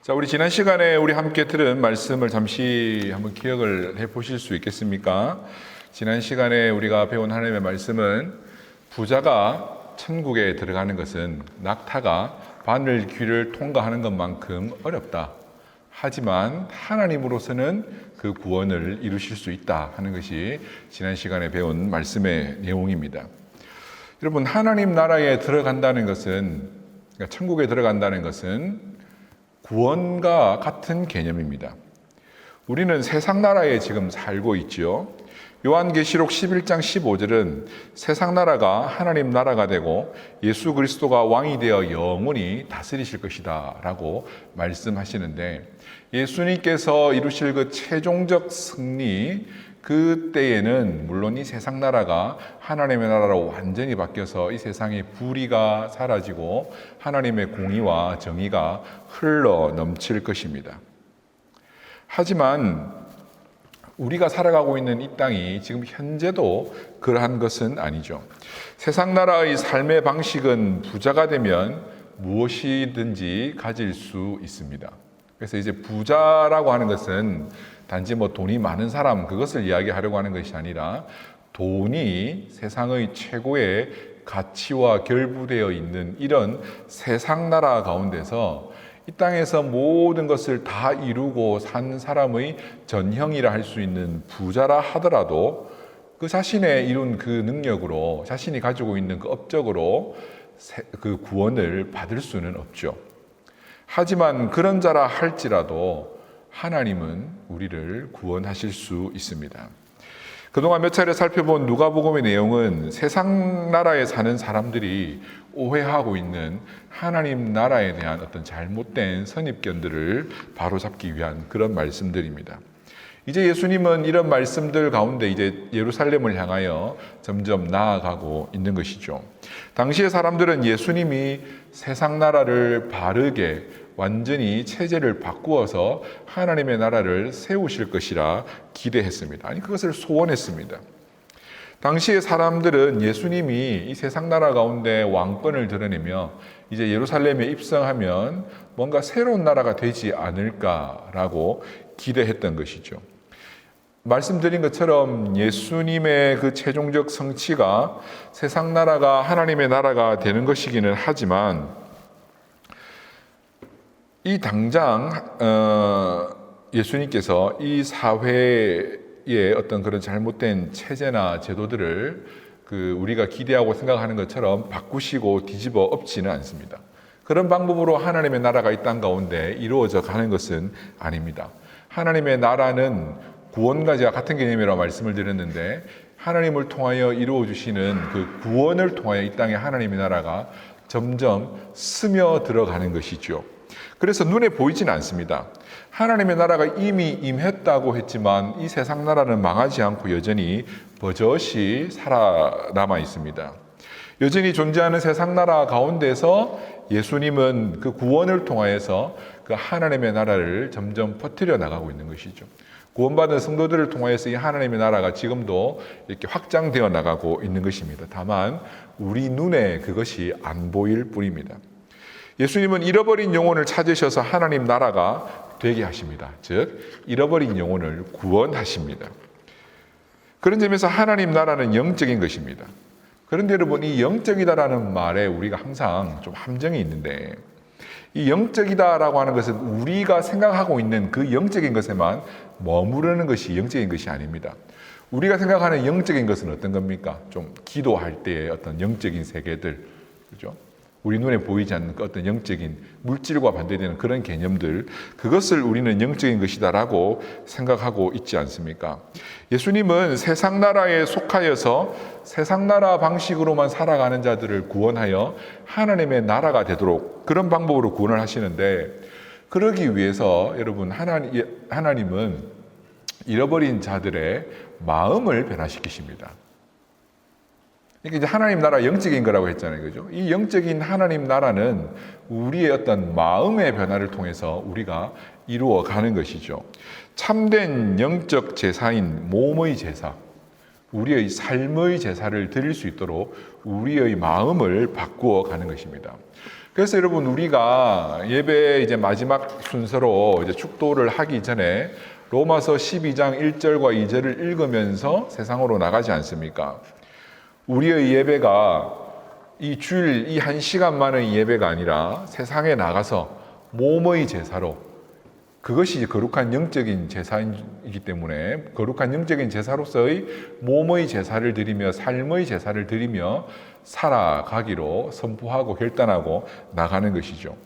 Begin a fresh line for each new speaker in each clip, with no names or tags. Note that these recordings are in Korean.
자, 우리 지난 시간에 우리 함께 들은 말씀을 잠시 한번 기억을 해 보실 수 있겠습니까? 지난 시간에 우리가 배운 하나님의 말씀은 부자가 천국에 들어가는 것은 낙타가 바늘 귀를 통과하는 것만큼 어렵다. 하지만 하나님으로서는 그 구원을 이루실 수 있다 하는 것이 지난 시간에 배운 말씀의 내용입니다. 여러분, 하나님 나라에 들어간다는 것은, 그러니까 천국에 들어간다는 것은 구원과 같은 개념입니다. 우리는 세상 나라에 지금 살고 있죠. 요한계시록 11장 15절은 세상 나라가 하나님 나라가 되고 예수 그리스도가 왕이 되어 영원히 다스리실 것이다 라고 말씀하시는데, 예수님께서 이루실 그 최종적 승리, 그때에는 물론 이 세상 나라가 하나님의 나라로 완전히 바뀌어서 이 세상의 불의가 사라지고 하나님의 공의와 정의가 흘러 넘칠 것입니다. 하지만 우리가 살아가고 있는 이 땅이 지금 현재도 그러한 것은 아니죠. 세상 나라의 삶의 방식은 부자가 되면 무엇이든지 가질 수 있습니다. 그래서 이제 부자라고 하는 것은 단지 돈이 많은 사람, 그것을 이야기하려고 하는 것이 아니라 돈이 세상의 최고의 가치와 결부되어 있는 이런 세상 나라 가운데서 이 땅에서 모든 것을 다 이루고 산 사람의 전형이라 할 수 있는 부자라 하더라도 그 자신의 이룬 그 능력으로, 자신이 가지고 있는 그 업적으로 그 구원을 받을 수는 없죠. 하지만 그런 자라 할지라도 하나님은 우리를 구원하실 수 있습니다. 그동안 몇 차례 살펴본 누가복음의 내용은 세상 나라에 사는 사람들이 오해하고 있는 하나님 나라에 대한 어떤 잘못된 선입견들을 바로잡기 위한 그런 말씀들입니다. 이제 예수님은 이런 말씀들 가운데 이제 예루살렘을 향하여 점점 나아가고 있는 것이죠. 당시의 사람들은 예수님이 세상 나라를 바르게 완전히 체제를 바꾸어서 하나님의 나라를 세우실 것이라 기대했습니다. 아니, 그것을 소원했습니다. 당시의 사람들은 예수님이 이 세상 나라 가운데 왕권을 드러내며 이제 예루살렘에 입성하면 뭔가 새로운 나라가 되지 않을까라고 기대했던 것이죠. 말씀드린 것처럼 예수님의 그 최종적 성취가 세상 나라가 하나님의 나라가 되는 것이기는 하지만 이 당장 예수님께서 이 사회의 어떤 그런 잘못된 체제나 제도들을 우리가 기대하고 생각하는 것처럼 바꾸시고 뒤집어 엎지는 않습니다. 그런 방법으로 하나님의 나라가 이 땅 가운데 이루어져 가는 것은 아닙니다. 하나님의 나라는 구원과 제가 같은 개념이라고 말씀을 드렸는데, 하나님을 통하여 이루어 주시는 그 구원을 통하여 이 땅에 하나님의 나라가 점점 스며들어가는 것이죠. 그래서 눈에 보이지는 않습니다. 하나님의 나라가 이미 임했다고 했지만 이 세상 나라는 망하지 않고 여전히 버젓이 살아남아 있습니다. 여전히 존재하는 세상 나라 가운데서 예수님은 그 구원을 통하여서 그 하나님의 나라를 점점 퍼뜨려 나가고 있는 것이죠. 구원받은 성도들을 통하여서 이 하나님의 나라가 지금도 이렇게 확장되어 나가고 있는 것입니다. 다만 우리 눈에 그것이 안 보일 뿐입니다. 예수님은 잃어버린 영혼을 찾으셔서 하나님 나라가 되게 하십니다. 즉, 잃어버린 영혼을 구원하십니다. 그런 점에서 하나님 나라는 영적인 것입니다. 그런데 여러분, 이 영적이다라는 말에 우리가 항상 좀 함정이 있는데, 이 영적이다라고 하는 것은 우리가 생각하고 있는 그 영적인 것에만 머무르는 것이 영적인 것이 아닙니다. 우리가 생각하는 영적인 것은 어떤 겁니까? 좀 기도할 때의 어떤 영적인 세계들, 그죠? 우리 눈에 보이지 않는 어떤 영적인 물질과 반대되는 그런 개념들, 그것을 우리는 영적인 것이다라고 생각하고 있지 않습니까? 예수님은 세상 나라에 속하여서 세상 나라 방식으로만 살아가는 자들을 구원하여 하나님의 나라가 되도록 그런 방법으로 구원을 하시는데, 그러기 위해서 여러분, 하나님은 잃어버린 자들의 마음을 변화시키십니다. 이게 이제 하나님 나라 영적인 거라고 했잖아요. 그죠? 이 영적인 하나님 나라는 우리의 어떤 마음의 변화를 통해서 우리가 이루어 가는 것이죠. 참된 영적 제사인 몸의 제사, 우리의 삶의 제사를 드릴 수 있도록 우리의 마음을 바꾸어 가는 것입니다. 그래서 여러분 우리가 예배 이제 마지막 순서로 이제 축도를 하기 전에 로마서 12장 1절과 2절을 읽으면서 세상으로 나가지 않습니까? 우리의 예배가 이 주일 이 1시간만의 예배가 아니라 세상에 나가서 몸의 제사로, 그것이 거룩한 영적인 제사이기 때문에 거룩한 영적인 제사로서의 몸의 제사를 드리며 삶의 제사를 드리며 살아가기로 선포하고 결단하고 나가는 것이죠.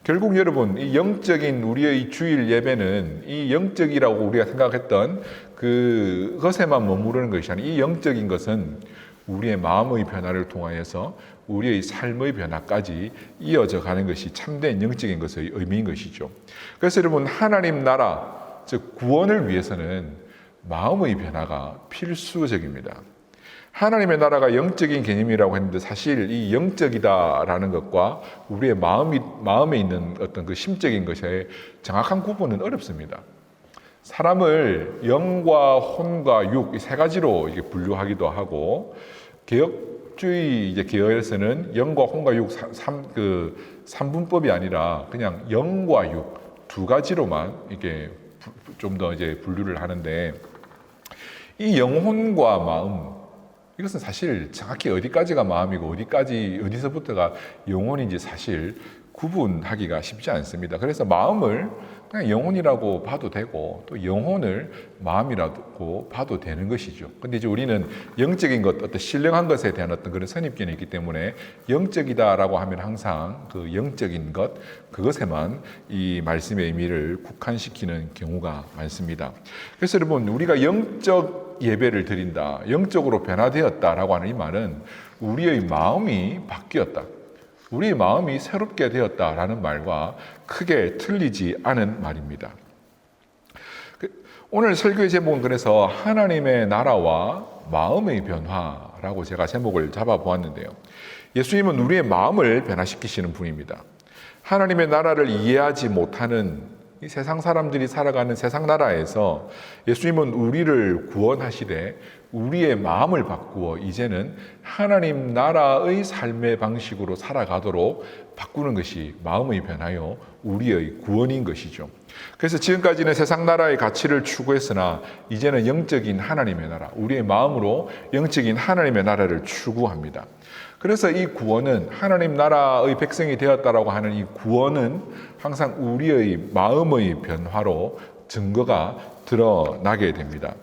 결국 여러분, 이 영적인 우리의 주일 예배는 이 영적이라고 우리가 생각했던 그것에만 머무르는 것이 아니라 이 영적인 것은 우리의 마음의 변화를 통하여서 우리의 삶의 변화까지 이어져 가는 것이 참된 영적인 것의 의미인 것이죠. 그래서 여러분, 하나님 나라, 즉 구원을 위해서는 마음의 변화가 필수적입니다. 하나님의 나라가 영적인 개념이라고 했는데 사실 이 영적이다라는 것과 우리의 마음에 있는 어떤 그 심적인 것의 정확한 구분은 어렵습니다. 사람을 영과 혼과 육, 이 세 가지로 이게 분류하기도 하고, 개혁주의 이제 계열에서는 영과 혼과 육 삼분법이 아니라 그냥 영과 육 두 가지로만 이게 좀 더 이제 분류를 하는데, 이 영혼과 마음, 이것은 사실 정확히 어디까지가 마음이고 어디서부터가 영혼인지 사실 구분하기가 쉽지 않습니다. 그래서 마음을 그냥 영혼이라고 봐도 되고 또 영혼을 마음이라고 봐도 되는 것이죠. 근데 이제 우리는 영적인 것, 어떤 신령한 것에 대한 어떤 그런 선입견이 있기 때문에 영적이다라고 하면 항상 그 영적인 것, 그것에만 이 말씀의 의미를 국한시키는 경우가 많습니다. 그래서 여러분, 우리가 영적 예배를 드린다, 영적으로 변화되었다라고 하는 이 말은 우리의 마음이 바뀌었다, 우리의 마음이 새롭게 되었다라는 말과 크게 틀리지 않은 말입니다. 오늘 설교의 제목은 그래서 하나님의 나라와 마음의 변화라고 제가 제목을 잡아보았는데요. 예수님은 우리의 마음을 변화시키시는 분입니다. 하나님의 나라를 이해하지 못하는 이 세상 사람들이 살아가는 세상 나라에서 예수님은 우리를 구원하시되 우리의 마음을 바꾸어 이제는 하나님 나라의 삶의 방식으로 살아가도록 바꾸는 것이 마음의 변화요, 우리의 구원인 것이죠. 그래서 지금까지는 세상 나라의 가치를 추구했으나 이제는 영적인 하나님의 나라, 우리의 마음으로 영적인 하나님의 나라를 추구합니다. 그래서 이 구원은, 하나님 나라의 백성이 되었다라고 하는 이 구원은 항상 우리의 마음의 변화로 증거가 드러나게 됩니다.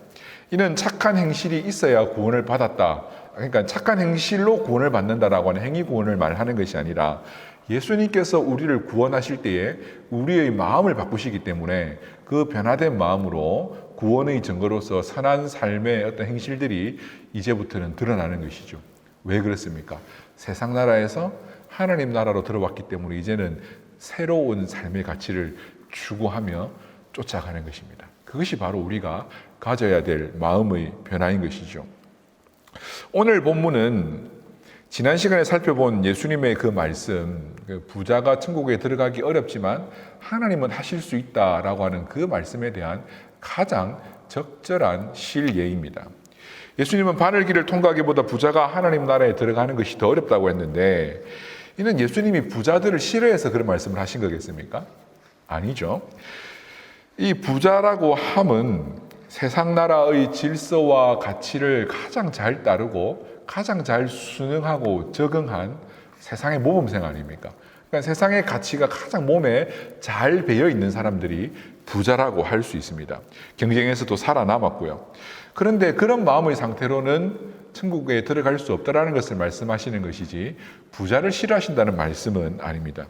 이는 착한 행실이 있어야 구원을 받았다, 그러니까 착한 행실로 구원을 받는다라고 하는 행위 구원을 말하는 것이 아니라 예수님께서 우리를 구원하실 때에 우리의 마음을 바꾸시기 때문에 그 변화된 마음으로 구원의 증거로서 선한 삶의 어떤 행실들이 이제부터는 드러나는 것이죠. 왜 그렇습니까? 세상 나라에서 하나님 나라로 들어왔기 때문에 이제는 새로운 삶의 가치를 추구하며 쫓아가는 것입니다. 그것이 바로 우리가 가져야 될 마음의 변화인 것이죠. 오늘 본문은 지난 시간에 살펴본 예수님의 그 말씀, 부자가 천국에 들어가기 어렵지만 하나님은 하실 수 있다라고 하는 그 말씀에 대한 가장 적절한 실예입니다. 예수님은 바늘길을 통과하기보다 부자가 하나님 나라에 들어가는 것이 더 어렵다고 했는데, 이는 예수님이 부자들을 싫어해서 그런 말씀을 하신 거겠습니까? 아니죠. 이 부자라고 함은 세상 나라의 질서와 가치를 가장 잘 따르고 가장 잘 순응하고 적응한 세상의 모범생 아닙니까? 그러니까 세상의 가치가 가장 몸에 잘 배어 있는 사람들이 부자라고 할 수 있습니다. 경쟁에서도 살아남았고요. 그런데 그런 마음의 상태로는 천국에 들어갈 수 없다라는 것을 말씀하시는 것이지 부자를 싫어하신다는 말씀은 아닙니다.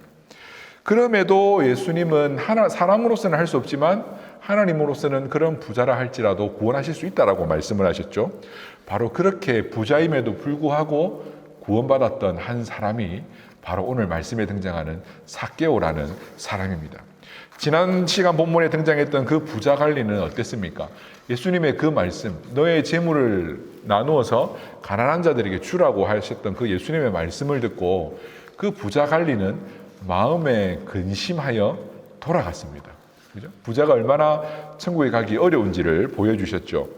그럼에도 예수님은 사람으로서는 할 수 없지만 하나님으로서는 그런 부자라 할지라도 구원하실 수 있다라고 말씀을 하셨죠. 바로 그렇게 부자임에도 불구하고 구원받았던 한 사람이 바로 오늘 말씀에 등장하는 삭개오라는 사람입니다. 지난 시간 본문에 등장했던 그 부자 관리는 어땠습니까? 예수님의 그 말씀, 너의 재물을 나누어서 가난한 자들에게 주라고 하셨던 그 예수님의 말씀을 듣고 그 부자 관리는 마음에 근심하여 돌아갔습니다. 그죠? 부자가 얼마나 천국에 가기 어려운지를 보여주셨죠.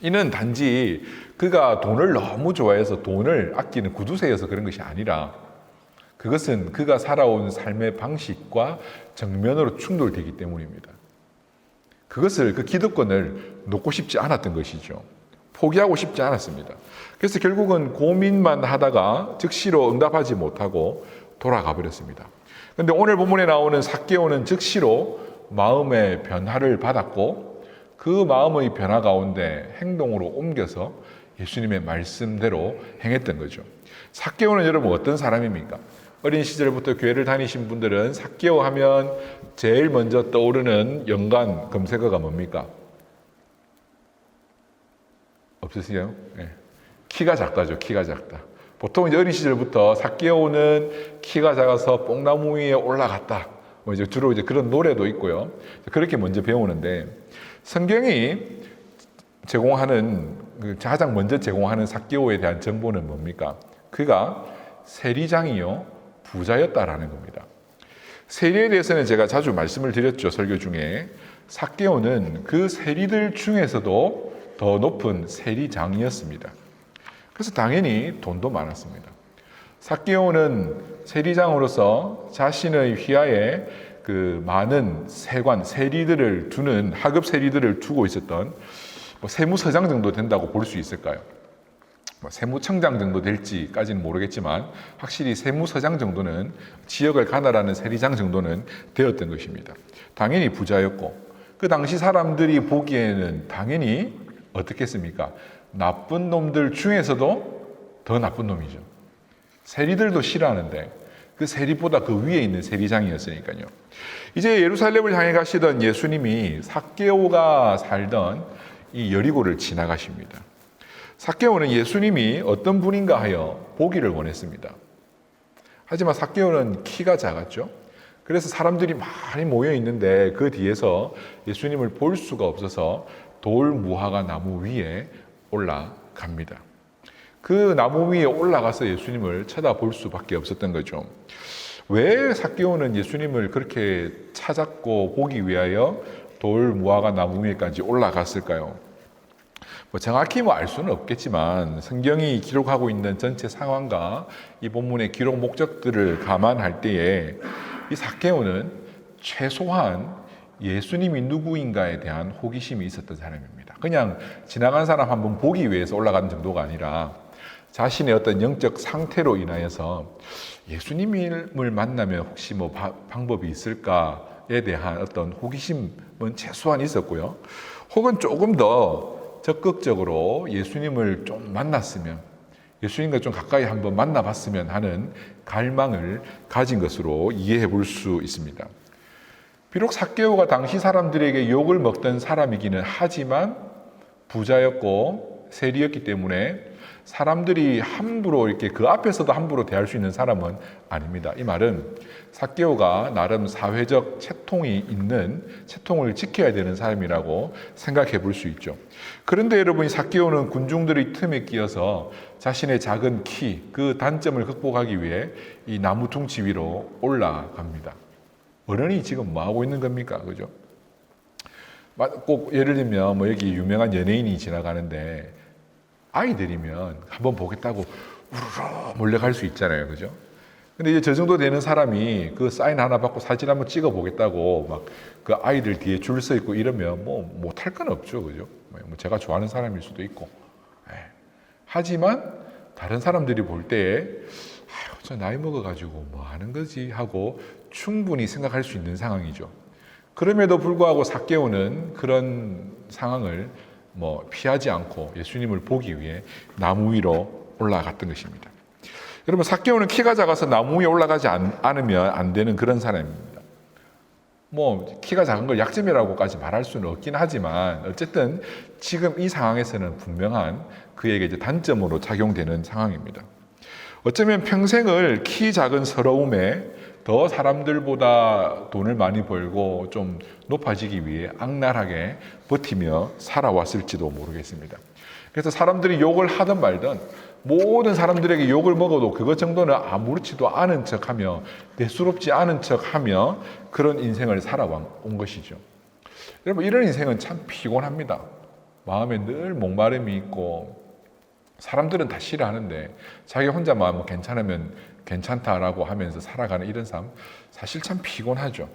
이는 단지 그가 돈을 너무 좋아해서 돈을 아끼는 구두쇠여서 그런 것이 아니라 그것은 그가 살아온 삶의 방식과 정면으로 충돌되기 때문입니다. 그것을, 그 기득권을 놓고 싶지 않았던 것이죠. 포기하고 싶지 않았습니다. 그래서 결국은 고민만 하다가 즉시로 응답하지 못하고 돌아가 버렸습니다. 그런데 오늘 본문에 나오는 삭개오는 즉시로 마음의 변화를 받았고 그 마음의 변화 가운데 행동으로 옮겨서 예수님의 말씀대로 행했던 거죠. 삭개오는 여러분 어떤 사람입니까? 어린 시절부터 교회를 다니신 분들은 삭개오 하면 제일 먼저 떠오르는 연관 검색어가 뭡니까? 없으세요? 네. 키가 작다죠. 키가 작다. 보통 이제 어린 시절부터 삭개오는 키가 작아서 뽕나무 위에 올라갔다. 뭐 이제 주로 이제 그런 노래도 있고요. 그렇게 먼저 배우는데 성경이 제공하는 가장 먼저 제공하는 삭개오에 대한 정보는 뭡니까? 그가 세리장이요 부자였다라는 겁니다. 세리에 대해서는 제가 자주 말씀을 드렸죠. 설교 중에. 삭개오는 그 세리들 중에서도 더 높은 세리장이었습니다. 그래서 당연히 돈도 많았습니다. 삭개오는 세리장으로서 자신의 휘하에 그 많은 세관, 세리들을 두는 하급 세리들을 두고 있었던 세무서장 정도 된다고 볼 수 있을까요? 세무청장 정도 될지까지는 모르겠지만 확실히 세무서장 정도는 지역을 가나라는 세리장 정도는 되었던 것입니다. 당연히 부자였고 그 당시 사람들이 보기에는 당연히 어떻겠습니까? 나쁜 놈들 중에서도 더 나쁜 놈이죠. 세리들도 싫어하는데 그 세리보다 그 위에 있는 세리장이었으니까요. 이제 예루살렘을 향해 가시던 예수님이 삭개오가 살던 이 여리고를 지나가십니다. 삭개오는 예수님이 어떤 분인가 하여 보기를 원했습니다. 하지만 삭개오는 키가 작았죠. 그래서 사람들이 많이 모여 있는데 그 뒤에서 예수님을 볼 수가 없어서 돌 무화과 나무 위에 올라갑니다. 그 나무 위에 올라가서 예수님을 쳐다볼 수밖에 없었던 거죠. 왜 삭개오는 예수님을 그렇게 찾았고 보기 위하여 돌 무화과 나무 위에까지 올라갔을까요? 정확히 알 수는 없겠지만 성경이 기록하고 있는 전체 상황과 이 본문의 기록 목적들을 감안할 때에 이 삭개오는 최소한 예수님이 누구인가에 대한 호기심이 있었던 사람입니다. 그냥 지나간 사람 한번 보기 위해서 올라가는 정도가 아니라 자신의 어떤 영적 상태로 인하여서 예수님을 만나면 혹시 뭐 방법이 있을까에 대한 어떤 호기심은 최소한 있었고요. 혹은 조금 더 적극적으로 예수님을 좀 만났으면, 예수님과 좀 가까이 한번 만나봤으면 하는 갈망을 가진 것으로 이해해 볼 수 있습니다. 비록 삭개오가 당시 사람들에게 욕을 먹던 사람이기는 하지만 부자였고 세리였기 때문에 사람들이 함부로 이렇게 그 앞에서도 함부로 대할 수 있는 사람은 아닙니다. 이 말은 삭개오가 나름 사회적 채통이 있는, 채통을 지켜야 되는 사람이라고 생각해 볼 수 있죠. 그런데 여러분, 이 삭개오는 군중들의 틈에 끼어서 자신의 작은 키, 그 단점을 극복하기 위해 이 나무 둥치 위로 올라갑니다. 어른이 지금 뭐 하고 있는 겁니까? 그죠? 꼭 예를 들면 뭐 여기 유명한 연예인이 지나가는데 아이들이면 한번 보겠다고 우르르 몰려갈 수 있잖아요. 그죠? 근데 이제 저 정도 되는 사람이 그 사인 하나 받고 사진 한번 찍어 보겠다고 막 그 아이들 뒤에 줄 서 있고 이러면 뭐 못할 건 없죠. 그죠? 뭐 제가 좋아하는 사람일 수도 있고. 하지만 다른 사람들이 볼 때에 저 나이 먹어가지고 뭐 하는 거지 하고 충분히 생각할 수 있는 상황이죠. 그럼에도 불구하고 삭개오는 그런 상황을 피하지 않고 예수님을 보기 위해 나무 위로 올라갔던 것입니다. 여러분, 삭개오는 키가 작아서 나무 위에 올라가지 않으면 안 되는 그런 사람입니다. 키가 작은 걸 약점이라고까지 말할 수는 없긴 하지만 어쨌든 지금 이 상황에서는 분명한 그에게 이제 단점으로 작용되는 상황입니다. 어쩌면 평생을 키 작은 서러움에 더 사람들보다 돈을 많이 벌고 좀 높아지기 위해 악랄하게 버티며 살아왔을지도 모르겠습니다. 그래서 사람들이 욕을 하든 말든 모든 사람들에게 욕을 먹어도 그것 정도는 아무렇지도 않은 척하며 대수롭지 않은 척하며 그런 인생을 살아온 것이죠. 여러분, 이런 인생은 참 피곤합니다. 마음에 늘 목마름이 있고 사람들은 다 싫어하는데 자기 혼자만 괜찮으면 괜찮다라고 하면서 살아가는 이런 삶 사실 참 피곤하죠.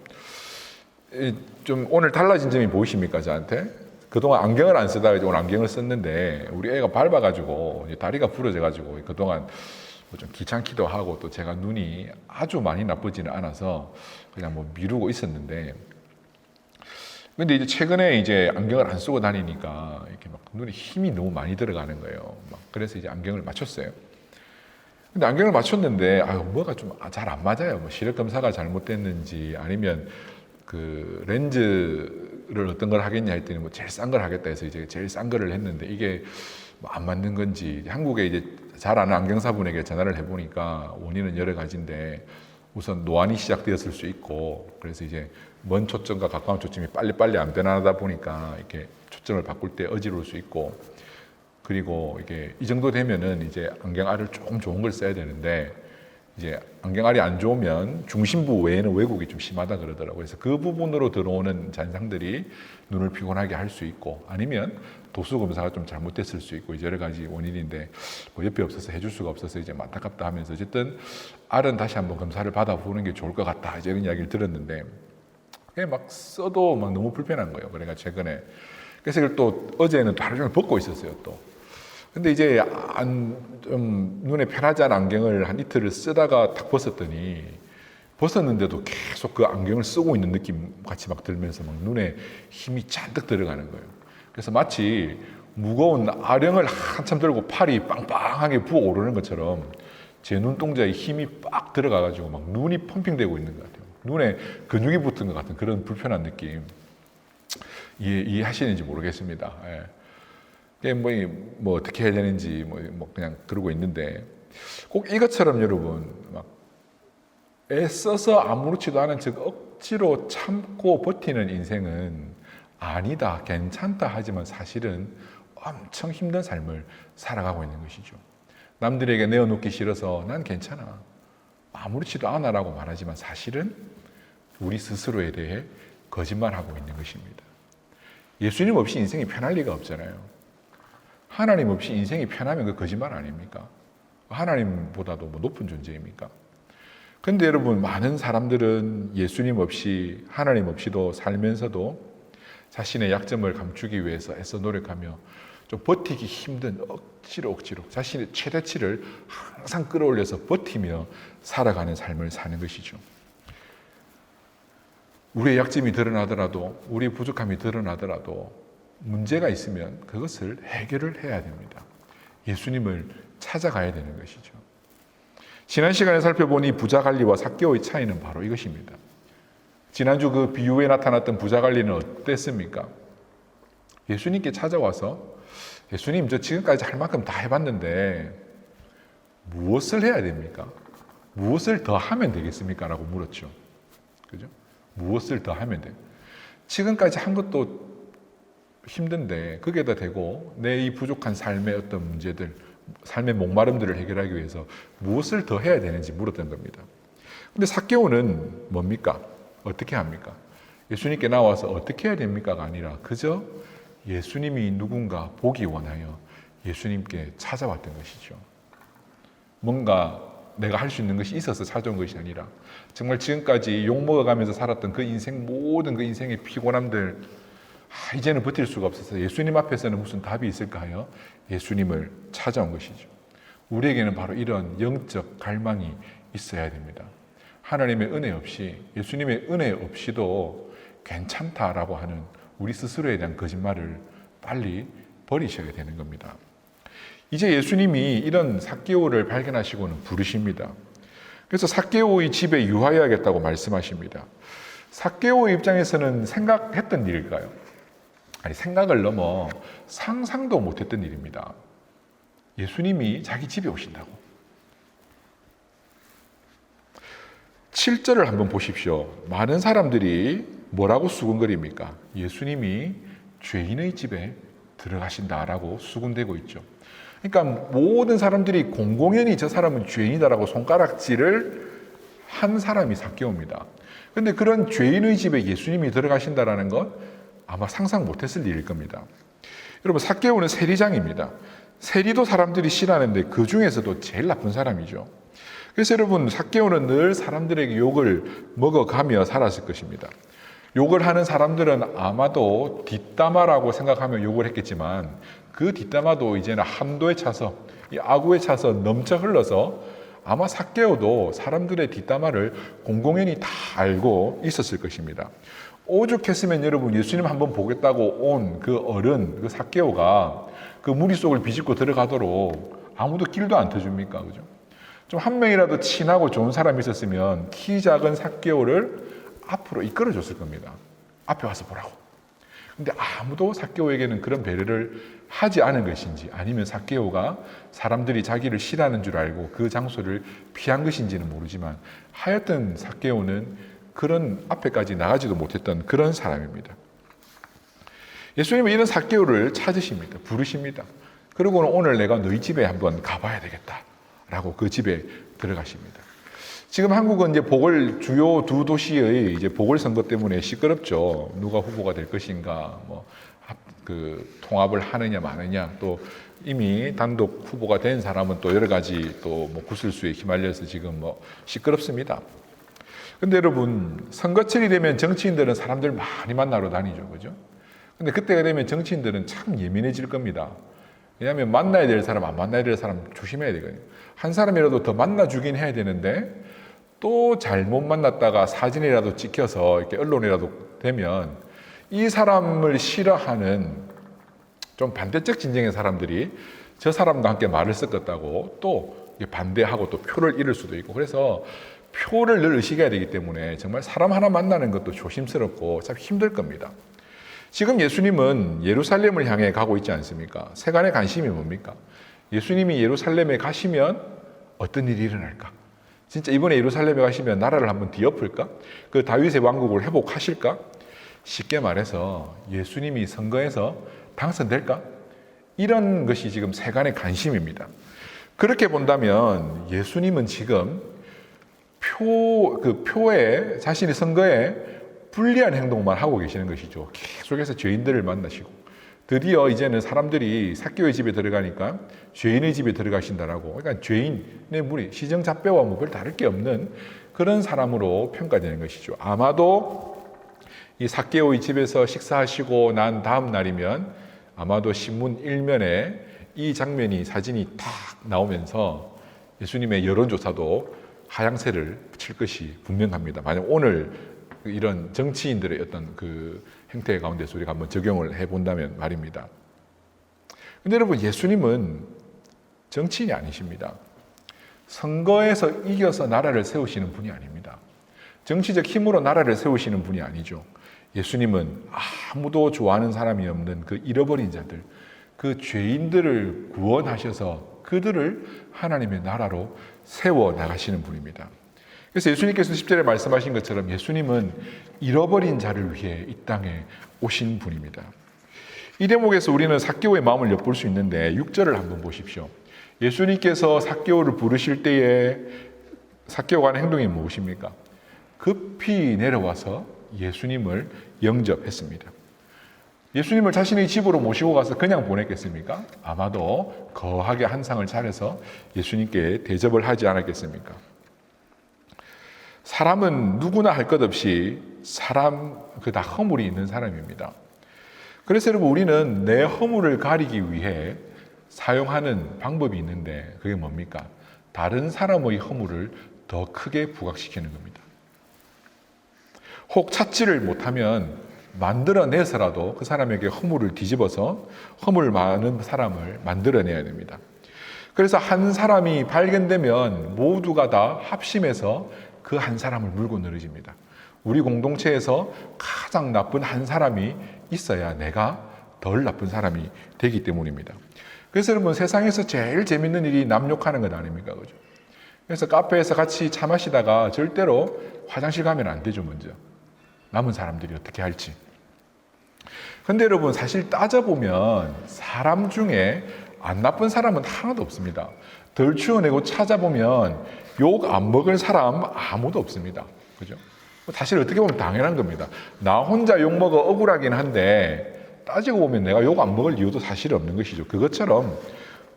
좀 오늘 달라진 점이 보이십니까 저한테? 그동안 안경을 안 쓰다가 이제 오늘 안경을 썼는데 우리 애가 밟아가지고 다리가 부러져가지고 그동안 좀 귀찮기도 하고 또 제가 눈이 아주 많이 나쁘지는 않아서 그냥 뭐 미루고 있었는데 근데 이제 최근에 이제 안경을 안 쓰고 다니니까 이렇게 막 눈에 힘이 너무 많이 들어가는 거예요. 막 그래서 이제 안경을 맞췄어요. 근데 안경을 맞췄는데 뭐가 좀 잘 안 맞아요. 뭐 시력 검사가 잘못됐는지 아니면 그 렌즈를 어떤 걸 하겠냐 했더니 뭐 제일 싼 걸 하겠다 해서 이제 제일 싼 거를 했는데 이게 뭐 안 맞는 건지 한국에 이제 잘 아는 안경사분에게 전화를 해보니까 원인은 여러 가지인데 우선 노안이 시작되었을 수 있고 그래서 이제 먼 초점과 가까운 초점이 빨리빨리 안 변하다 보니까 이렇게 초점을 바꿀 때 어지러울 수 있고 그리고 이게 이 정도 되면은 이제 안경알을 조금 좋은 걸 써야 되는데 이제 안경알이 안 좋으면 중심부 외에는 왜곡이 좀 심하다 그러더라고요. 그래서 그 부분으로 들어오는 잔상들이 눈을 피곤하게 할 수 있고 아니면 도수 검사가 좀 잘못됐을 수 있고 여러 가지 원인인데 뭐 옆에 없어서 해줄 수가 없어서 이제 안타깝다 하면서 어쨌든 알은 다시 한번 검사를 받아보는 게 좋을 것 같다 이제 이런 이야기를 들었는데 그게 막 써도 막 너무 불편한 거예요. 그러니까 최근에 그래서 이걸 또 어제는 또 하루 종일 벗고 있었어요 또. 근데 이제 좀 눈에 편하지 않은 안경을 한 이틀을 쓰다가 탁 벗었는데도 계속 그 안경을 쓰고 있는 느낌 같이 막 들면서 막 눈에 힘이 잔뜩 들어가는 거예요. 그래서 마치 무거운 아령을 한참 들고 팔이 빵빵하게 부어오르는 것처럼 제 눈동자에 힘이 빡 들어가가지고 막 눈이 펌핑되고 있는 것 같아요. 눈에 근육이 붙은 것 같은 그런 불편한 느낌. 이해하시는지 모르겠습니다. 예. 뭐 어떻게 해야 되는지 뭐 그냥 그러고 있는데 꼭 이것처럼 여러분 막 애써서 아무렇지도 않은 즉 억지로 참고 버티는 인생은 아니다, 괜찮다 하지만 사실은 엄청 힘든 삶을 살아가고 있는 것이죠. 남들에게 내어놓기 싫어서 난 괜찮아, 아무렇지도 않아라고 말하지만 사실은 우리 스스로에 대해 거짓말하고 있는 것입니다. 예수님 없이 인생이 편할 리가 없잖아요. 하나님 없이 인생이 편하면 그 거짓말 아닙니까? 하나님보다도 뭐 높은 존재입니까? 근데 여러분 많은 사람들은 예수님 없이 하나님 없이도 살면서도 자신의 약점을 감추기 위해서 애써 노력하며 좀 버티기 힘든 억지로 자신의 최대치를 항상 끌어올려서 버티며 살아가는 삶을 사는 것이죠. 우리의 약점이 드러나더라도 우리의 부족함이 드러나더라도 문제가 있으면 그것을 해결을 해야 됩니다. 예수님을 찾아가야 되는 것이죠. 지난 시간에 살펴본 이 부자갈리와 삭개오의 차이는 바로 이것입니다. 지난주 그 비유에 나타났던 부자갈리는 어땠습니까? 예수님께 찾아와서 예수님 저 지금까지 할 만큼 다 해봤는데 무엇을 해야 됩니까? 무엇을 더 하면 되겠습니까? 라고 물었죠. 그죠? 무엇을 더 하면 돼요? 지금까지 한 것도 힘든데 거기에다 대고 내 이 부족한 삶의 어떤 문제들, 삶의 목마름들을 해결하기 위해서 무엇을 더 해야 되는지 물었던 겁니다. 근데 삭개오는 뭡니까? 어떻게 합니까? 예수님께 나와서 어떻게 해야 됩니까가 아니라 그저 예수님이 누군가 보기 원하여 예수님께 찾아왔던 것이죠. 뭔가 내가 할 수 있는 것이 있어서 찾아온 것이 아니라 정말 지금까지 욕먹어가면서 살았던 그 인생 모든 그 인생의 피곤함들 이제는 버틸 수가 없어서 예수님 앞에서는 무슨 답이 있을까 하여 예수님을 찾아온 것이죠. 우리에게는 바로 이런 영적 갈망이 있어야 됩니다. 하나님의 은혜 없이 예수님의 은혜 없이도 괜찮다라고 하는 우리 스스로에 대한 거짓말을 빨리 버리셔야 되는 겁니다. 이제 예수님이 이런 삭개오를 발견하시고는 부르십니다. 그래서 삭개오의 집에 유하여야겠다고 말씀하십니다. 삭개오의 입장에서는 생각했던 일일까요? 아니, 생각을 넘어 상상도 못했던 일입니다. 예수님이 자기 집에 오신다고. 7절을 한번 보십시오. 많은 사람들이 뭐라고 수군거립니까? 예수님이 죄인의 집에 들어가신다라고 수군대고 있죠. 그러니까 모든 사람들이 공공연히 저 사람은 죄인이다라고 손가락질을 한 사람이 삭개오입니다. 그런데 그런 죄인의 집에 예수님이 들어가신다라는 것 아마 상상 못했을 일일 겁니다. 여러분, 삭개오는 세리장입니다. 세리도 사람들이 싫어하는데 그 중에서도 제일 나쁜 사람이죠. 그래서 여러분, 삭개오는 늘 사람들에게 욕을 먹어가며 살았을 것입니다. 욕을 하는 사람들은 아마도 뒷담화라고 생각하며 욕을 했겠지만 그 뒷담화도 이제는 한도에 차서, 이 악우에 차서 넘쳐 흘러서 아마 삭개오도 사람들의 뒷담화를 공공연히 다 알고 있었을 것입니다. 오죽했으면 여러분, 예수님 한번 보겠다고 온 그 어른, 그 삭개오가 그 무리 속을 비집고 들어가도록 아무도 길도 안 터줍니까? 그죠? 좀 한 명이라도 친하고 좋은 사람이 있었으면 키 작은 삭개오를 앞으로 이끌어 줬을 겁니다. 앞에 와서 보라고. 근데 아무도 삭개오에게는 그런 배려를 하지 않은 것인지, 아니면 삭개오가 사람들이 자기를 싫어하는 줄 알고 그 장소를 피한 것인지는 모르지만, 하여튼 삭개오는 그런 앞에까지 나가지도 못했던 그런 사람입니다. 예수님은 이런 삭개오를 찾으십니다. 부르십니다. 그리고는 오늘 내가 너희 집에 한번 가봐야 되겠다 라고 그 집에 들어가십니다. 지금 한국은 이제 주요 두 도시의 이제 보궐선거 때문에 시끄럽죠. 누가 후보가 될 것인가, 통합을 하느냐 마느냐, 또 이미 단독 후보가 된 사람은 또 여러 가지 또 구설수에 휘말려서 지금 시끄럽습니다. 근데 여러분, 선거철이 되면 정치인들은 사람들 많이 만나러 다니죠, 그죠? 근데 그때가 되면 정치인들은 참 예민해질 겁니다. 왜냐하면 만나야 될 사람, 안 만나야 될 사람 조심해야 되거든요. 한 사람이라도 더 만나주긴 해야 되는데 또 잘못 만났다가 사진이라도 찍혀서 이렇게 언론이라도 되면 이 사람을 싫어하는 좀 반대적 진영의 사람들이 저 사람과 함께 말을 섞었다고 또 반대하고 또 표를 잃을 수도 있고, 그래서 표를 늘 의식해야 되기 때문에 정말 사람 하나 만나는 것도 조심스럽고 참 힘들 겁니다. 지금 예수님은 예루살렘을 향해 가고 있지 않습니까? 세간의 관심이 뭡니까? 예수님이 예루살렘에 가시면 어떤 일이 일어날까? 진짜 이번에 예루살렘에 가시면 나라를 한번 뒤엎을까? 그 다윗의 왕국을 회복하실까? 쉽게 말해서 예수님이 선거에서 당선될까? 이런 것이 지금 세간의 관심입니다. 그렇게 본다면 예수님은 지금 표에, 자신의 선거에 불리한 행동만 하고 계시는 것이죠. 계속해서 죄인들을 만나시고, 드디어 이제는 사람들이 삭개오의 집에 들어가니까 죄인의 집에 들어가신다라고, 그러니까 죄인의 무리, 시정잡배와 별 다를 게 없는 그런 사람으로 평가되는 것이죠. 아마도 이 삭개오의 집에서 식사하시고 난 다음 날이면 아마도 신문 일면에 이 장면이, 사진이 탁 나오면서 예수님의 여론조사도 하향세를 칠 것이 분명합니다. 만약 오늘 이런 정치인들의 어떤 그 행태 가운데서 우리가 한번 적용을 해본다면 말입니다. 근데 여러분, 예수님은 정치인이 아니십니다. 선거에서 이겨서 나라를 세우시는 분이 아닙니다. 정치적 힘으로 나라를 세우시는 분이 아니죠. 예수님은 아무도 좋아하는 사람이 없는 그 잃어버린 자들, 그 죄인들을 구원하셔서 그들을 하나님의 나라로 세워 나가시는 분입니다. 그래서 예수님께서 10절에 말씀하신 것처럼 예수님은 잃어버린 자를 위해 이 땅에 오신 분입니다. 이 대목에서 우리는 삭개오의 마음을 엿볼 수 있는데 6절을 한번 보십시오. 예수님께서 삭개오를 부르실 때에 삭개오가 하는 행동이 무엇입니까? 급히 내려와서 예수님을 영접했습니다. 예수님을 자신의 집으로 모시고 가서 그냥 보냈겠습니까? 아마도 거하게 한상을 차려서 예수님께 대접을 하지 않았겠습니까? 사람은 누구나 할 것 없이 다 허물이 있는 사람입니다. 그래서 여러분, 우리는 내 허물을 가리기 위해 사용하는 방법이 있는데 그게 뭡니까? 다른 사람의 허물을 더 크게 부각시키는 겁니다. 혹 찾지를 못하면 만들어내서라도 그 사람에게 허물을 뒤집어서 허물 많은 사람을 만들어내야 됩니다. 그래서 한 사람이 발견되면 모두가 다 합심해서 그 한 사람을 물고 늘어집니다. 우리 공동체에서 가장 나쁜 한 사람이 있어야 내가 덜 나쁜 사람이 되기 때문입니다. 그래서 여러분, 세상에서 제일 재밌는 일이 남 욕하는 것 아닙니까? 그죠? 그래서 카페에서 같이 차 마시다가 절대로 화장실 가면 안 되죠, 먼저. 남은 사람들이 어떻게 할지. 근데 여러분, 사실 따져보면 사람 중에 안 나쁜 사람은 하나도 없습니다. 덜 추워내고 찾아보면 욕 안 먹을 사람 아무도 없습니다. 그죠? 사실 어떻게 보면 당연한 겁니다. 나 혼자 욕 먹어 억울하긴 한데 따지고 보면 내가 욕 안 먹을 이유도 사실 없는 것이죠. 그것처럼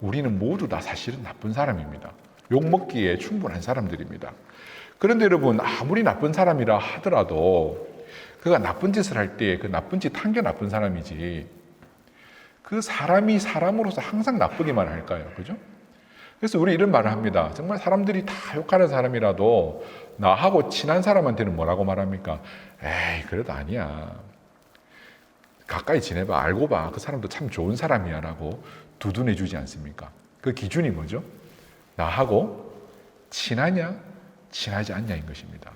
우리는 모두 다 사실은 나쁜 사람입니다. 욕먹기에 충분한 사람들입니다. 그런데 여러분, 아무리 나쁜 사람이라 하더라도 그가 나쁜 짓을 할 때 그 나쁜 짓 한 게 나쁜 사람이지, 그 사람이 사람으로서 항상 나쁘기만 할까요? 그죠? 그래서 우리 이런 말을 합니다. 정말 사람들이 다 욕하는 사람이라도 나하고 친한 사람한테는 뭐라고 말합니까? 에이, 그래도 아니야. 가까이 지내봐. 알고 봐. 그 사람도 참 좋은 사람이야 라고 두둔해 주지 않습니까? 그 기준이 뭐죠? 나하고 친하냐, 친하지 않냐인 것입니다.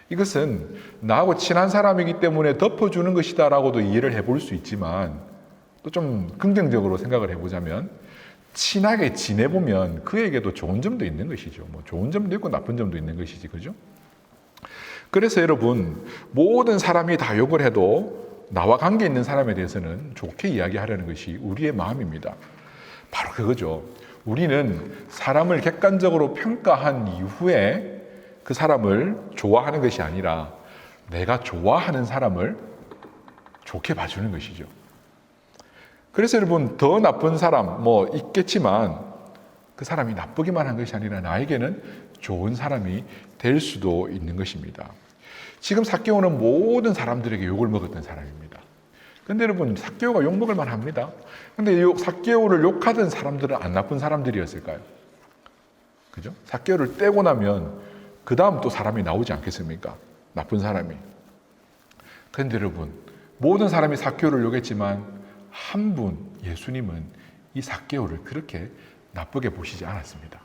이것은 나하고 친한 사람이기 때문에 덮어주는 것이다 라고도 이해를 해볼 수 있지만, 또 좀 긍정적으로 생각을 해보자면 친하게 지내보면 그에게도 좋은 점도 있는 것이죠. 뭐 좋은 점도 있고 나쁜 점도 있는 것이지, 그죠? 그래서 여러분, 모든 사람이 다 욕을 해도 나와 관계 있는 사람에 대해서는 좋게 이야기하려는 것이 우리의 마음입니다. 바로 그거죠. 우리는 사람을 객관적으로 평가한 이후에 그 사람을 좋아하는 것이 아니라 내가 좋아하는 사람을 좋게 봐주는 것이죠. 그래서 여러분, 더 나쁜 사람 뭐 있겠지만 그 사람이 나쁘기만 한 것이 아니라 나에게는 좋은 사람이 될 수도 있는 것입니다. 지금 삭개오는 모든 사람들에게 욕을 먹었던 사람입니다. 근데 여러분, 삭개오가 욕 먹을 만합니다. 근데 삭개오를 욕하던 사람들은 안 나쁜 사람들이었을까요? 그죠? 삭개오를 떼고 나면 그 다음 또 사람이 나오지 않겠습니까? 나쁜 사람이. 그런데 여러분, 모든 사람이 삭개오를 욕했지만 한 분, 예수님은 이 삭개오를 그렇게 나쁘게 보시지 않았습니다.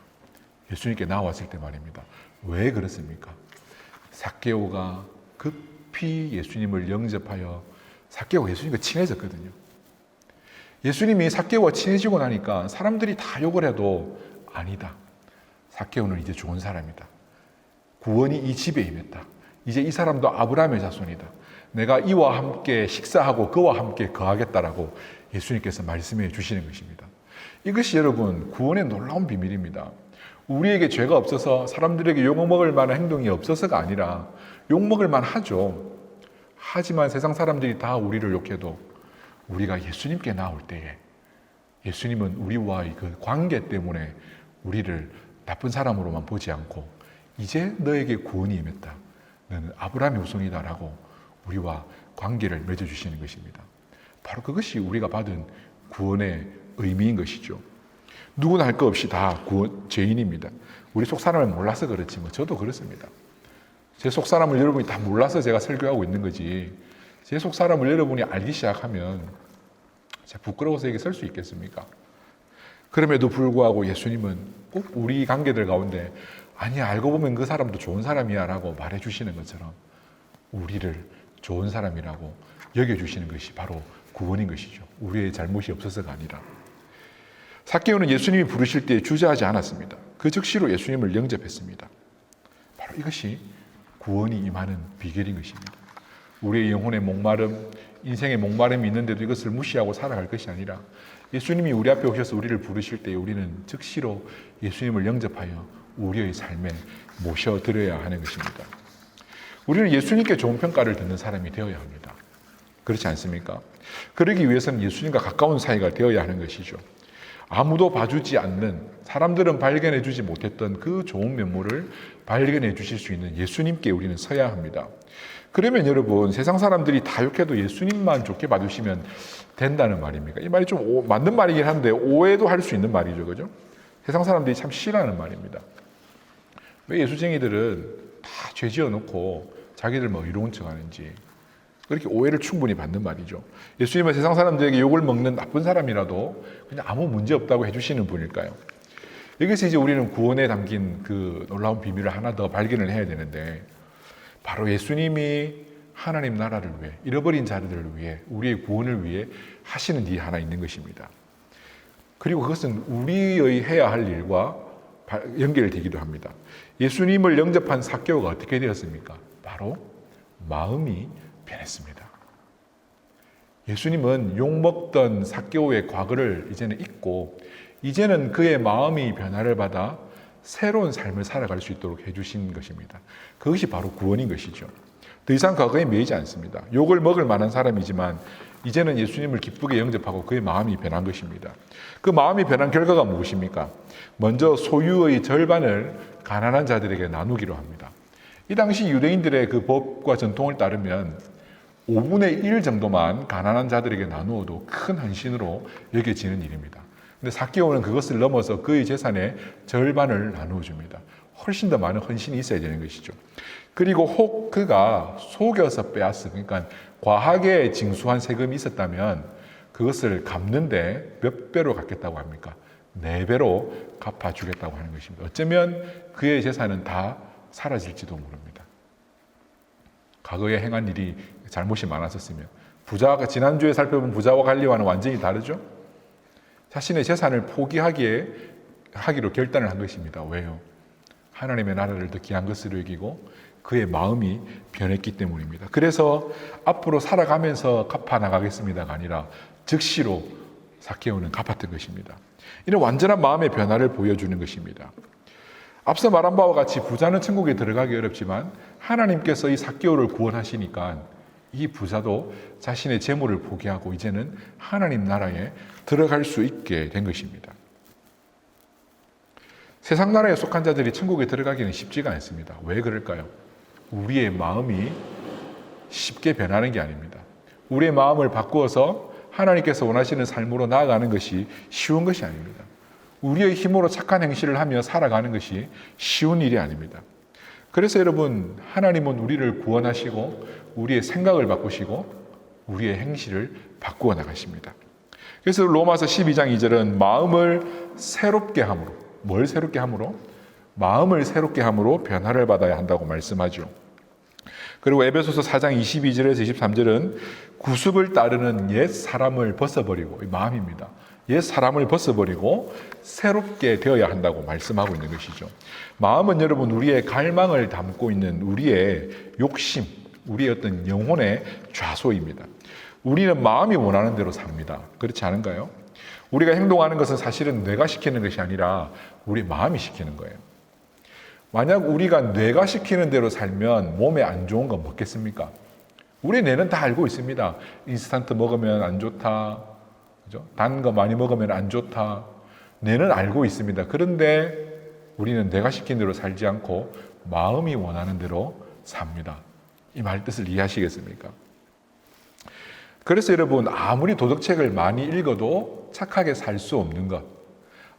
예수님께 나왔을 때 말입니다. 왜 그렇습니까? 삭개오가 급히 예수님을 영접하여, 삭개오가 예수님과 친해졌거든요. 예수님이 삭개오와 친해지고 나니까 사람들이 다 욕을 해도 아니다. 삭개오는 이제 좋은 사람이다. 구원이 이 집에 임했다. 이제 이 사람도 아브라함의 자손이다. 내가 이와 함께 식사하고 그와 함께 거하겠다라고 예수님께서 말씀해 주시는 것입니다. 이것이 여러분, 구원의 놀라운 비밀입니다. 우리에게 죄가 없어서 사람들에게 욕먹을 만한 행동이 없어서가 아니라 욕먹을 만하죠. 하지만 세상 사람들이 다 우리를 욕해도 우리가 예수님께 나올 때에 예수님은 우리와의 그 관계 때문에 우리를 나쁜 사람으로만 보지 않고 이제 너에게 구원이 임했다. 너는 아브라함의 후손이다라고 우리와 관계를 맺어주시는 것입니다. 바로 그것이 우리가 받은 구원의 의미인 것이죠. 누구나 할 것 없이 다 죄인입니다. 우리 속사람을 몰라서 그렇지 뭐 저도 그렇습니다. 제 속사람을 여러분이 다 몰라서 제가 설교하고 있는 거지, 제 속사람을 여러분이 알기 시작하면 제가 부끄러워서 여기 설 수 있겠습니까? 그럼에도 불구하고 예수님은 꼭 우리 관계들 가운데 아니야, 알고 보면 그 사람도 좋은 사람이야 라고 말해주시는 것처럼 우리를 좋은 사람이라고 여겨주시는 것이 바로 구원인 것이죠. 우리의 잘못이 없어서가 아니라. 삭개오는 예수님이 부르실 때 주저하지 않았습니다. 그 즉시로 예수님을 영접했습니다. 바로 이것이 구원이 임하는 비결인 것입니다. 우리의 영혼의 목마름, 인생의 목마름이 있는데도 이것을 무시하고 살아갈 것이 아니라 예수님이 우리 앞에 오셔서 우리를 부르실 때 우리는 즉시로 예수님을 영접하여 우리의 삶에 모셔드려야 하는 것입니다. 우리는 예수님께 좋은 평가를 듣는 사람이 되어야 합니다. 그렇지 않습니까? 그러기 위해서는 예수님과 가까운 사이가 되어야 하는 것이죠. 아무도 봐주지 않는, 사람들은 발견해 주지 못했던 그 좋은 면모를 발견해 주실 수 있는 예수님께 우리는 서야 합니다. 그러면 여러분, 세상 사람들이 다 욕해도 예수님만 좋게 봐주시면 된다는 말입니까? 이 말이 좀 맞는 말이긴 한데 오해도 할 수 있는 말이죠. 그죠? 세상 사람들이 참 싫어하는 말입니다. 왜 예수쟁이들은 다 죄 지어놓고 자기들 뭐 이로운 척 하는지, 그렇게 오해를 충분히 받는 말이죠. 예수님은 세상 사람들에게 욕을 먹는 나쁜 사람이라도 그냥 아무 문제 없다고 해주시는 분일까요? 여기서 이제 우리는 구원에 담긴 그 놀라운 비밀을 하나 더 발견을 해야 되는데, 바로 예수님이 하나님 나라를 위해, 잃어버린 자들을 위해, 우리의 구원을 위해 하시는 일이 하나 있는 것입니다. 그리고 그것은 우리의 해야 할 일과 연결되기도 합니다. 예수님을 영접한 삭개오가 어떻게 되었습니까? 바로 마음이 변했습니다. 예수님은 욕먹던 삭개오의 과거를 이제는 잊고 이제는 그의 마음이 변화를 받아 새로운 삶을 살아갈 수 있도록 해주신 것입니다. 그것이 바로 구원인 것이죠. 더 이상 과거에 매이지 않습니다. 욕을 먹을 만한 사람이지만 이제는 예수님을 기쁘게 영접하고 그의 마음이 변한 것입니다. 그 마음이 변한 결과가 무엇입니까? 먼저 소유의 절반을 가난한 자들에게 나누기로 합니다. 이 당시 유대인들의 그 법과 전통을 따르면 5분의 1 정도만 가난한 자들에게 나누어도 큰 헌신으로 여겨지는 일입니다. 근데 삭개오는 그것을 넘어서 그의 재산의 절반을 나누어 줍니다. 훨씬 더 많은 헌신이 있어야 되는 것이죠. 그리고 혹 그가 속여서 빼앗은, 그러니까 과하게 징수한 세금이 있었다면 그것을 갚는데 몇 배로 갚겠다고 합니까? 4배로 갚아주겠다고 하는 것입니다. 어쩌면 그의 재산은 다 사라질지도 모릅니다. 과거에 행한 일이 잘못이 많았었으면. 부자가, 지난주에 살펴본 부자와 관리와는 완전히 다르죠? 자신의 재산을 포기하기로 결단을 한 것입니다. 왜요? 하나님의 나라를 더 귀한 것으로 여기고 그의 마음이 변했기 때문입니다. 그래서 앞으로 살아가면서 갚아나가겠습니다가 아니라 즉시로 삭개오는 갚았던 것입니다. 이는 완전한 마음의 변화를 보여주는 것입니다. 앞서 말한 바와 같이 부자는 천국에 들어가기 어렵지만 하나님께서 이 삭개오를 구원하시니까 이 부자도 자신의 재물을 포기하고 이제는 하나님 나라에 들어갈 수 있게 된 것입니다. 세상 나라에 속한 자들이 천국에 들어가기는 쉽지가 않습니다. 왜 그럴까요? 우리의 마음이 쉽게 변하는 게 아닙니다. 우리의 마음을 바꾸어서 하나님께서 원하시는 삶으로 나아가는 것이 쉬운 것이 아닙니다. 우리의 힘으로 착한 행실을 하며 살아가는 것이 쉬운 일이 아닙니다. 그래서 여러분, 하나님은 우리를 구원하시고 우리의 생각을 바꾸시고 우리의 행실을 바꾸어 나가십니다. 그래서 로마서 12장 2절은 마음을 새롭게 함으로, 뭘 새롭게 함으로? 마음을 새롭게 함으로 변화를 받아야 한다고 말씀하죠. 그리고 에베소서 4장 22절에서 23절은 구습을 따르는 옛 사람을 벗어버리고, 마음입니다. 옛 사람을 벗어버리고 새롭게 되어야 한다고 말씀하고 있는 것이죠. 마음은 여러분 우리의 갈망을 담고 있는 우리의 욕심, 우리의 어떤 영혼의 좌소입니다. 우리는 마음이 원하는 대로 삽니다. 그렇지 않은가요? 우리가 행동하는 것은 사실은 뇌가 시키는 것이 아니라 우리 마음이 시키는 거예요. 만약 우리가 뇌가 시키는 대로 살면 몸에 안 좋은 건 먹겠습니까? 우리 뇌는 다 알고 있습니다. 인스턴트 먹으면 안 좋다. 그죠? 단 거 많이 먹으면 안 좋다. 뇌는 알고 있습니다. 그런데 우리는 뇌가 시킨 대로 살지 않고 마음이 원하는 대로 삽니다. 이 말 뜻을 이해하시겠습니까? 그래서 여러분, 아무리 도덕책을 많이 읽어도 착하게 살 수 없는 것,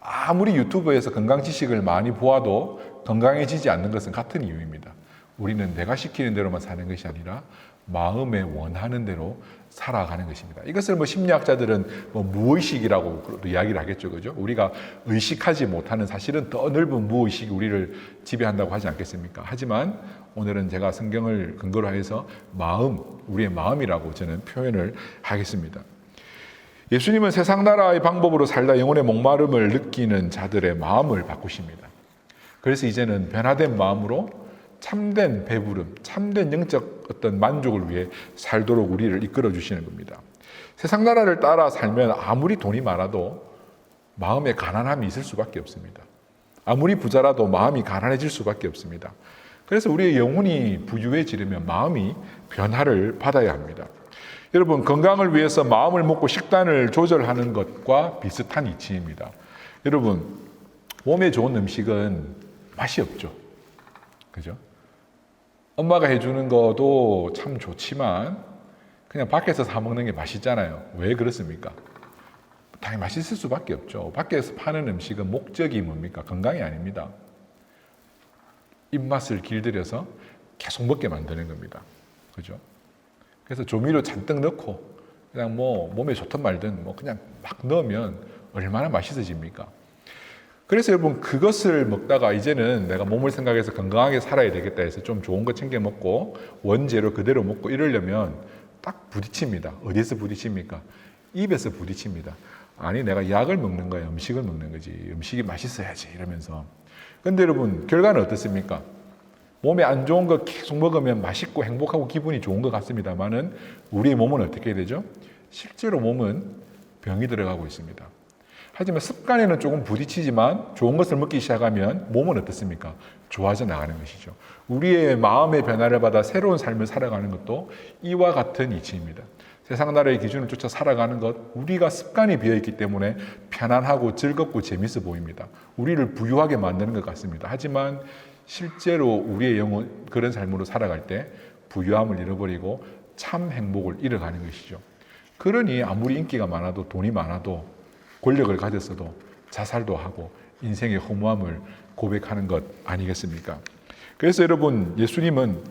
아무리 유튜브에서 건강 지식을 많이 보아도 건강해지지 않는 것은 같은 이유입니다. 우리는 내가 시키는 대로만 사는 것이 아니라 마음에 원하는 대로 살아가는 것입니다. 이것을 심리학자들은 무의식이라고 이야기를 하겠죠, 그죠? 우리가 의식하지 못하는 사실은 더 넓은 무의식이 우리를 지배한다고 하지 않겠습니까? 하지만 오늘은 제가 성경을 근거로 해서 우리의 마음이라고 저는 표현을 하겠습니다. 예수님은 세상 나라의 방법으로 살다 영혼의 목마름을 느끼는 자들의 마음을 바꾸십니다. 그래서 이제는 변화된 마음으로 참된 배부름, 참된 영적 어떤 만족을 위해 살도록 우리를 이끌어 주시는 겁니다. 세상 나라를 따라 살면 아무리 돈이 많아도 마음에 가난함이 있을 수밖에 없습니다. 아무리 부자라도 마음이 가난해질 수밖에 없습니다. 그래서 우리의 영혼이 부유해지려면 마음이 변화를 받아야 합니다. 여러분, 건강을 위해서 마음을 먹고 식단을 조절하는 것과 비슷한 이치입니다. 여러분, 몸에 좋은 음식은 맛이 없죠. 그죠? 엄마가 해주는 것도 참 좋지만 그냥 밖에서 사 먹는 게 맛있잖아요. 왜 그렇습니까? 당연히 맛있을 수밖에 없죠. 밖에서 파는 음식은 목적이 뭡니까? 건강이 아닙니다. 입맛을 길들여서 계속 먹게 만드는 겁니다. 그죠? 그래서 조미료 잔뜩 넣고 그냥 몸에 좋든 말든 그냥 막 넣으면 얼마나 맛있어집니까? 그래서 여러분, 그것을 먹다가 이제는 내가 몸을 생각해서 건강하게 살아야 되겠다 해서 좀 좋은 거 챙겨 먹고 원재료 그대로 먹고 이러려면 딱 부딪힙니다. 어디에서 부딪힙니까? 입에서 부딪힙니다. 아니, 내가 약을 먹는 거야, 음식을 먹는 거지. 음식이 맛있어야지 이러면서. 근데 여러분, 결과는 어떻습니까? 몸에 안 좋은 거 계속 먹으면 맛있고 행복하고 기분이 좋은 것 같습니다만은 우리의 몸은 어떻게 되죠? 실제로 몸은 병이 들어가고 있습니다. 하지만 습관에는 조금 부딪히지만 좋은 것을 먹기 시작하면 몸은 어떻습니까? 좋아져 나가는 것이죠. 우리의 마음의 변화를 받아 새로운 삶을 살아가는 것도 이와 같은 이치입니다. 세상 나라의 기준을 쫓아 살아가는 것, 우리가 습관이 비어있기 때문에 편안하고 즐겁고 재밌어 보입니다. 우리를 부유하게 만드는 것 같습니다. 하지만 실제로 우리의 영혼 그런 삶으로 살아갈 때 부유함을 잃어버리고 참 행복을 잃어가는 것이죠. 그러니 아무리 인기가 많아도 돈이 많아도 권력을 가졌어도 자살도 하고 인생의 허무함을 고백하는 것 아니겠습니까? 그래서 여러분, 예수님은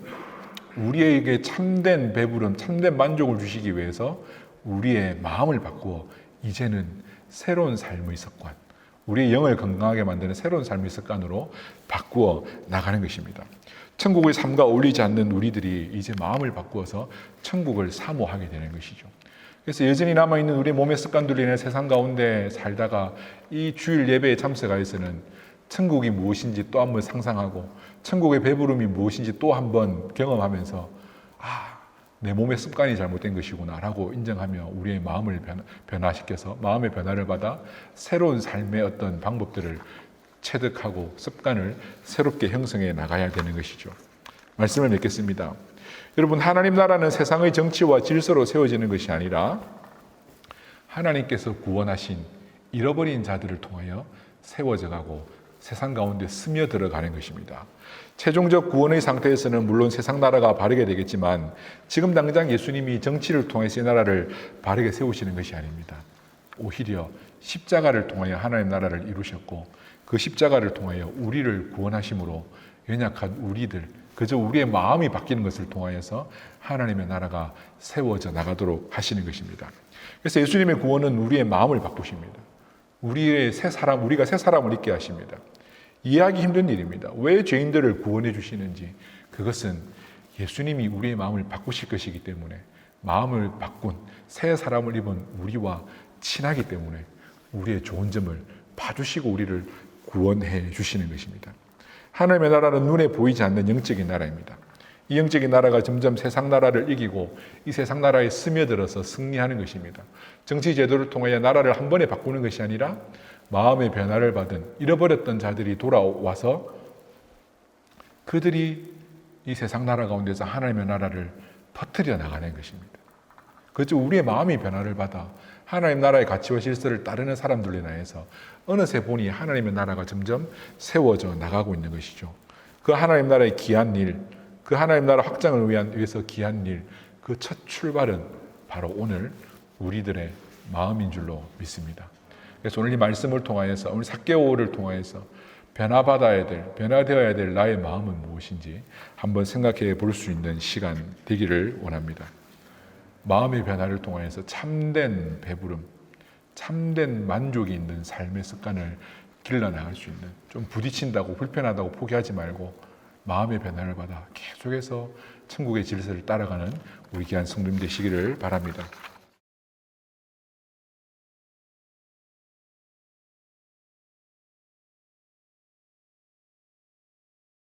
우리에게 참된 배부름, 참된 만족을 주시기 위해서 우리의 마음을 바꾸어 이제는 새로운 삶의 습관, 우리의 영을 건강하게 만드는 새로운 삶의 습관으로 바꾸어 나가는 것입니다. 천국의 삶과 어울리지 않는 우리들이 이제 마음을 바꾸어서 천국을 사모하게 되는 것이죠. 그래서 여전히 남아있는 우리 몸의 습관들로 인해 세상 가운데 살다가 이 주일 예배에 참석하여서는 천국이 무엇인지 또 한번 상상하고 천국의 배부름이 무엇인지 또 한번 경험하면서 내 몸의 습관이 잘못된 것이구나 라고 인정하며 우리의 마음을 변화시켜서 마음의 변화를 받아 새로운 삶의 어떤 방법들을 체득하고 습관을 새롭게 형성해 나가야 되는 것이죠. 말씀을 맺겠습니다. 여러분, 하나님 나라는 세상의 정치와 질서로 세워지는 것이 아니라 하나님께서 구원하신 잃어버린 자들을 통하여 세워져 가고 세상 가운데 스며들어가는 것입니다. 최종적 구원의 상태에서는 물론 세상 나라가 바르게 되겠지만 지금 당장 예수님이 정치를 통해서 이 나라를 바르게 세우시는 것이 아닙니다. 오히려 십자가를 통하여 하나님 나라를 이루셨고 그 십자가를 통하여 우리를 구원하심으로 연약한 우리들, 그저 우리의 마음이 바뀌는 것을 통하여서 하나님의 나라가 세워져 나가도록 하시는 것입니다. 그래서 예수님의 구원은 우리의 마음을 바꾸십니다. 우리가 새 사람을 있게 하십니다. 이해하기 힘든 일입니다. 왜 죄인들을 구원해 주시는지, 그것은 예수님이 우리의 마음을 바꾸실 것이기 때문에, 마음을 바꾼 새 사람을 입은 우리와 친하기 때문에 우리의 좋은 점을 봐주시고 우리를 구원해 주시는 것입니다. 하나님의 나라는 눈에 보이지 않는 영적인 나라입니다. 이 영적인 나라가 점점 세상 나라를 이기고 이 세상 나라에 스며들어서 승리하는 것입니다. 정치 제도를 통하여 나라를 한 번에 바꾸는 것이 아니라 마음의 변화를 받은 잃어버렸던 자들이 돌아와서 그들이 이 세상 나라 가운데서 하나님의 나라를 퍼뜨려 나가는 것입니다. 그저 우리의 마음이 변화를 받아 하나님 나라의 가치와 질서를 따르는 사람들로 인해서 어느새 보니 하나님의 나라가 점점 세워져 나가고 있는 것이죠. 그 하나님 나라의 귀한 일, 그 하나님 나라 확장을 위해서 귀한 일, 그 첫 출발은 바로 오늘 우리들의 마음인 줄로 믿습니다. 그래서 오늘 이 말씀을 통하여서, 오늘 삭개오를 통하여서 변화되어야 될 나의 마음은 무엇인지 한번 생각해 볼 수 있는 시간 되기를 원합니다. 마음의 변화를 통하여서 참된 배부름, 참된 만족이 있는 삶의 습관을 길러나갈 수 있는, 좀 부딪힌다고 불편하다고 포기하지 말고 마음의 변화를 받아 계속해서 천국의 질서를 따라가는 우리 귀한 성도님 되시기를 바랍니다.